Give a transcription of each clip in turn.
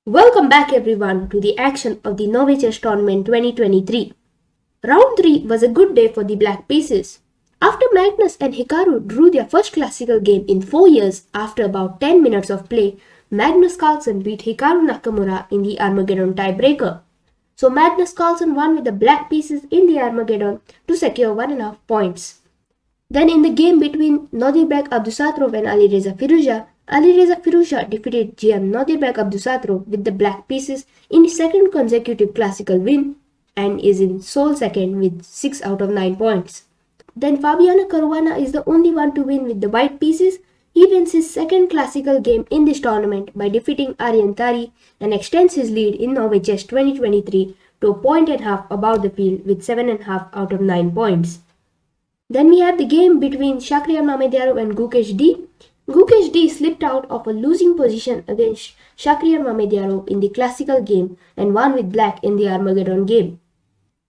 Welcome back everyone to the action of the Norway Chess Tournament 2023. Round 3 was a good day for the black pieces. After Magnus and Hikaru drew their first classical game in 4 years after about 10 minutes of play, Magnus Carlsen beat Hikaru Nakamura in the Armageddon tiebreaker. So Magnus Carlsen won with the black pieces in the Armageddon to secure 1.5 points. Then in the game between Nodirbek Abdusattorov and Alireza Firouzja defeated GM Nodirbek Abdusattorov with the black pieces in his second consecutive classical win and is in sole second with 6 out of 9 points. Then Fabiano Caruana is the only one to win with the white pieces. He wins his second classical game in this tournament by defeating Aryan Tari and extends his lead in Norway Chess 2023 to a 1.5 above the field with 7.5 out of 9 points. Then we have the game between Shakhriyar Mamedyarov and Gukesh D. Gukesh D slipped out of a losing position against Shakhriyar Mamedyarov in the classical game and won with black in the Armageddon game.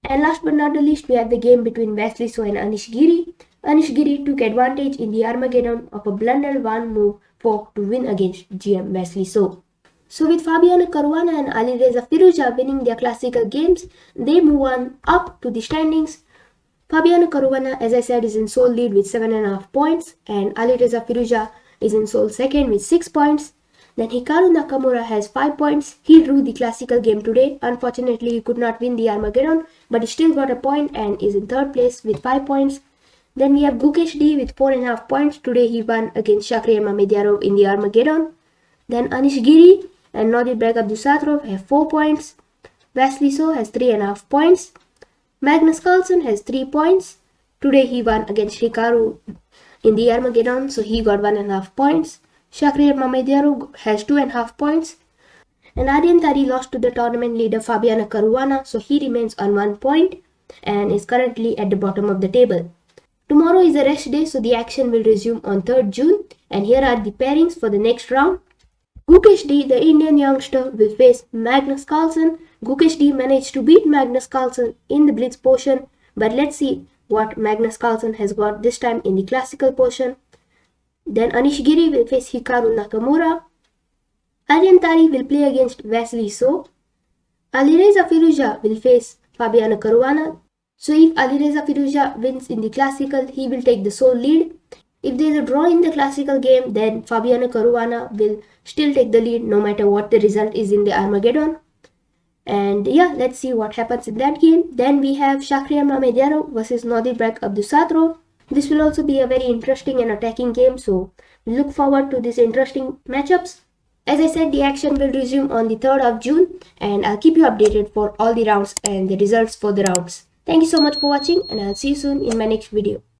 And last but not the least, we have the game between Wesley So and Anish Giri. Anish Giri took advantage in the Armageddon of a blunder one move fork to win against GM Wesley So. So with Fabiano Caruana and Alireza Firouzja winning their classical games, they move on up to the standings. Fabiano Caruana, as I said, is in sole lead with 7.5 points and Alireza Firouzja is in sole second with 6 points. Then Hikaru Nakamura has 5 points. He drew the classical game today. Unfortunately, he could not win the Armageddon, but he still got a point and is in third place with 5 points. Then we have Gukesh D with 4.5 points. Today he won against Shakhriyar Mamedyarov in the Armageddon. Then Anish Giri and Nodirbek Abdusattorov have 4 points. Wesley So has 3.5 points. Magnus Carlsen has 3 points. Today he won against Hikaru in the Armageddon, so he got 1.5 points. Shakhriyar Mamedyarov has 2.5 points. And Aryan Tari lost to the tournament leader Fabiano Caruana, so he remains on 1 point and is currently at the bottom of the table. Tomorrow is a rest day, so the action will resume on 3rd June. And here are the pairings for the next round. Gukesh D, the Indian youngster, will face Magnus Carlsen. Gukesh D managed to beat Magnus Carlsen in the blitz portion, but let's see what Magnus Carlsen has got this time in the classical portion. Then Anish Giri will face Hikaru Nakamura. Aryan Tari will play against Wesley So. Alireza Firouzja will face Fabiano Caruana. So if Alireza Firouzja wins in the classical, he will take the sole lead. If there is a draw in the classical game, then Fabiano Caruana will still take the lead no matter what the result is in the Armageddon. And yeah, let's see what happens in that game. Then we have Shakhriyar Mamedyarov versus Nodirbek Abdusattorov. This will also be a very interesting and attacking game, so look forward to these interesting matchups. As I said, the action will resume on the 3rd of June and I'll keep you updated for all the rounds and the results for the rounds. Thank you so much for watching and I'll see you soon in my next video.